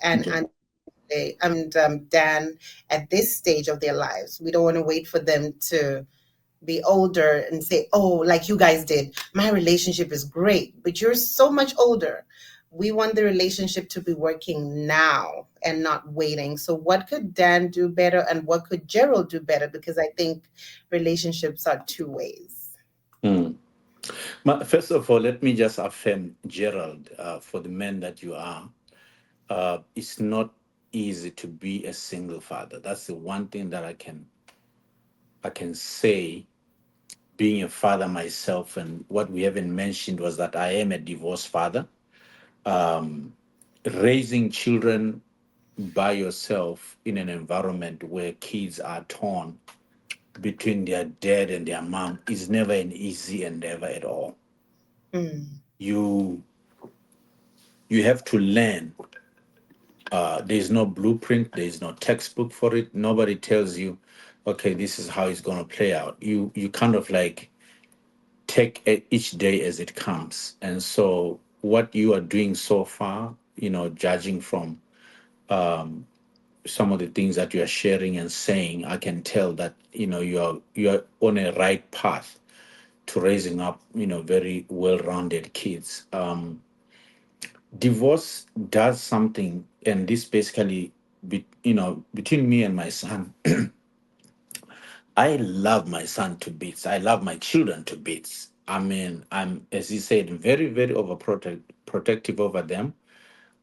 Gerald and Dan at this stage of their lives. We don't want to wait for them to be older and say, oh, like you guys did, my relationship is great, but you're so much older. We want the relationship to be working now and not waiting. So, what could Dan do better and what could Gerald do better? Because I think relationships are two ways. Mm. First of all, let me just affirm, Gerald, for the man that you are, it's not easy to be a single father. That's the one thing that I can say, being a father myself. And what we haven't mentioned was that I am a divorced father. Um, Raising children by yourself in an environment where kids are torn between their dad and their mom is never an easy endeavor at all. Mm, You you have to learn. There's no blueprint. There's no textbook for it. Nobody tells you, okay, this is how it's going to play out. You kind of like take each day as it comes. And so what you are doing so far, judging from some of the things that you are sharing and saying, I can tell that you're on a right path to raising up very well-rounded kids. Divorce does something, and this basically, between me and my son, I love my son to bits. I love my children to bits. I mean, I'm, as you said, very, very protective over them,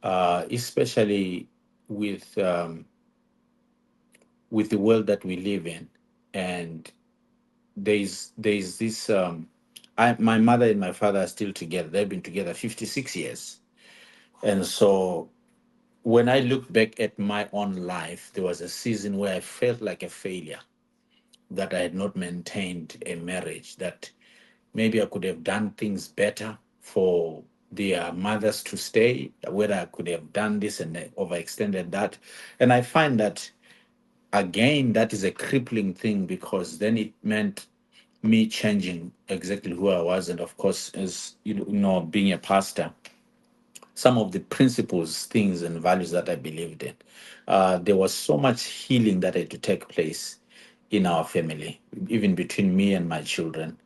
especially with with the world that we live in. And there's this. My mother and my father are still together. They've been together 56 years, and so when I look back at my own life, there was a season where I felt like a failure, that I had not maintained a marriage, that maybe I could have done things better for their mothers to stay, whether I could have done this and overextended that. And I find that, again, that is a crippling thing, because then it meant me changing exactly who I was. And of course, as being a pastor, some of the principles, things, and values that I believed in. There was so much healing that had to take place in our family, even between me and my children,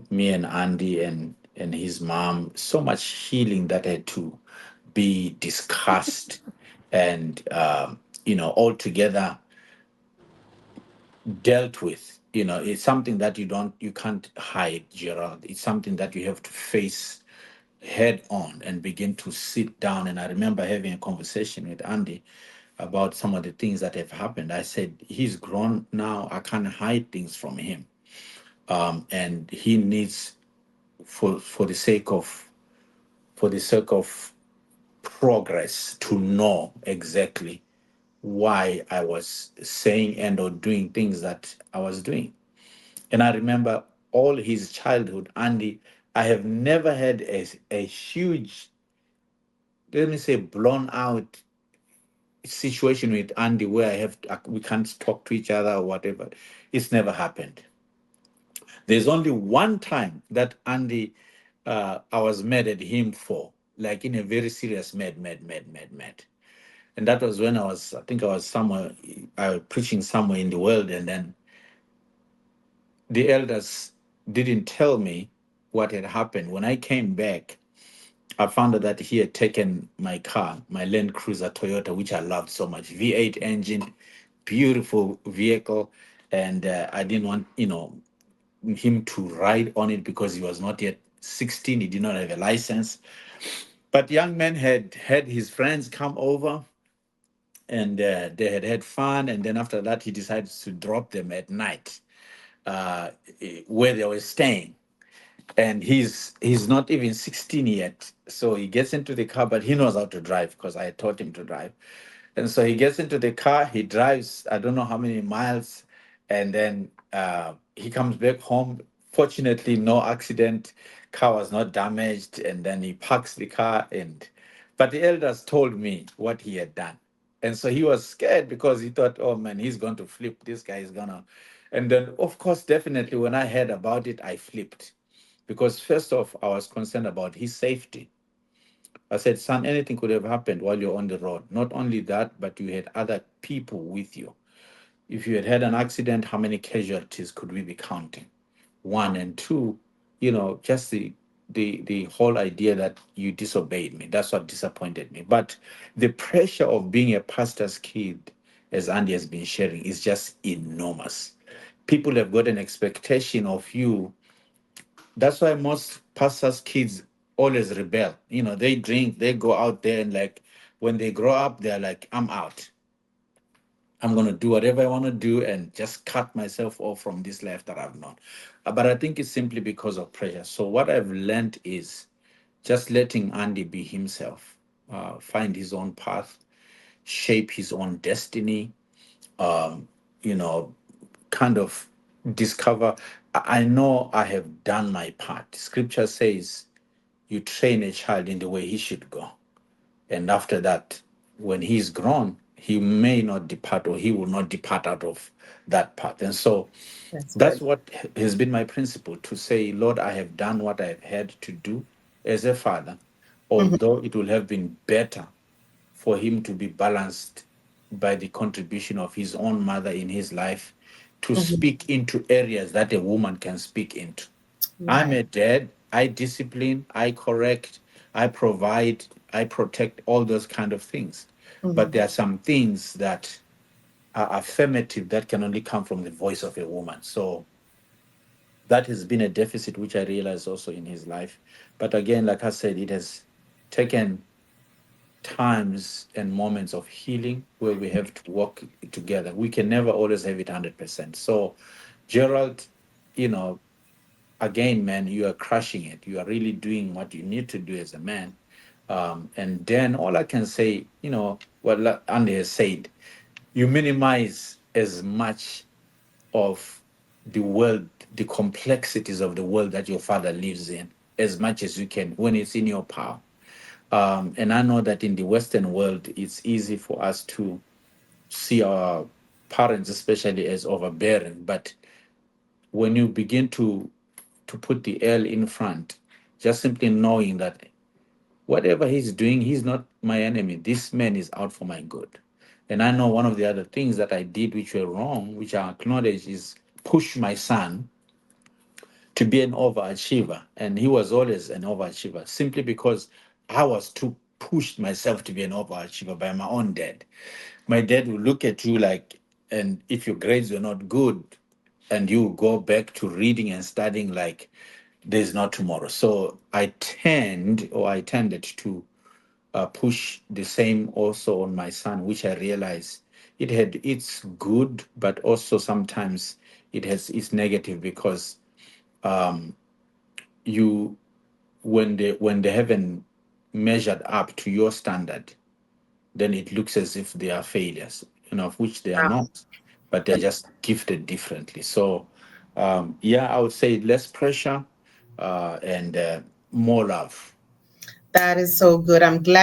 me and Andy and his mom. So much healing that had to be discussed, and all together dealt with. It's something that you can't hide, Gerald. It's something that you have to face head on and begin to sit down. And I remember having a conversation with Andy about some of the things that have happened. I said, he's grown now. I can't hide things from him. And he needs, for the sake of progress, to know exactly why I was saying and or doing things that I was doing. And I remember all his childhood, Andy, I have never had a huge, let me say, blown out situation with Andy where we can't talk to each other or whatever. It's never happened. There's only one time that Andy, I was mad at him for, like in a very serious mad. And that was when I think I was somewhere, I was preaching somewhere in the world, and then the elders didn't tell me what had happened. When I came back, I found out that he had taken my car, my Land Cruiser Toyota, which I loved so much, V8 engine, beautiful vehicle, and I didn't want, him to ride on it because he was not yet 16. He did not have a license. But young man had had his friends come over, and they had had fun. And then after that, he decided to drop them at night, uh, where they were staying. And he's not even 16 yet. So he gets into the car, but he knows how to drive because I taught him to drive. And so he gets into the car, he drives, I don't know how many miles, and then he comes back home. Fortunately, no accident, car was not damaged, and then he parks the car. And but the elders told me what he had done. And so he was scared because he thought, oh man, he's going to flip. This guy is gonna. And then, of course, definitely when I heard about it, I flipped, because first off, I was concerned about his safety. I said, son, anything could have happened while you're on the road. Not only that, but you had other people with you. If you had had an accident, how many casualties could we be counting? One, and two, just the whole idea that you disobeyed me. That's what disappointed me. But the pressure of being a pastor's kid, as Andy has been sharing, is just enormous. People have got an expectation of you. That's why most pastors' kids always rebel. They drink, they go out there, and like when they grow up, they're like, I'm out. I'm going to do whatever I want to do and just cut myself off from this life that I've known. But I think it's simply because of pressure. So, what I've learned is just letting Andy be himself, find his own path, shape his own destiny, you know, kind of discover. I know I have done my part. Scripture says, you train a child in the way he should go. And after that, when he's grown, he may not depart, or he will not depart out of that path. And so That's that's good. what has been my principle, to say, Lord, I have done what I've had to do as a father, Hmm. although it will have been better for him to be balanced by the contribution of his own mother in his life, to Hmm. speak into areas that a woman can speak into. I'm Right. a dad. I discipline, I correct, I provide, I protect, all those kind of things. But Hmm. there are some things that are affirmative that can only come from the voice of a woman. So that has been a deficit which I realized also in his life. But again, like I said, it has taken times and moments of healing where we have to work together. We can never always have it 100%. So, Gerald, you know, again, man, you are crushing it. You are really doing what you need to do as a man. And then all I can say, what Andy has said, you minimize as much of the world, the complexities of the world that your father lives in, as much as you can when it's in your power. And I know that in the Western world, it's easy for us to see our parents, especially, as overbearing. But when you begin to put the L in front, just simply knowing that whatever he's doing, he's not my enemy. This man is out for my good. And I know one of the other things that I did which were wrong, which I acknowledge, is push my son to be an overachiever. And he was always an overachiever simply because I was too pushed myself to be an overachiever by my own dad. My dad will look at you like, and if your grades were not good, and you go back to reading and studying like there's no tomorrow. So I tended to push the same also on my son, which I realized it had its good, but also sometimes it has its negative, because you when they haven't measured up to your standard, then it looks as if they are failures, of which they are Wow. not, but they're just gifted differently. So, yeah, I would say less pressure, and more love. That is so good. I'm glad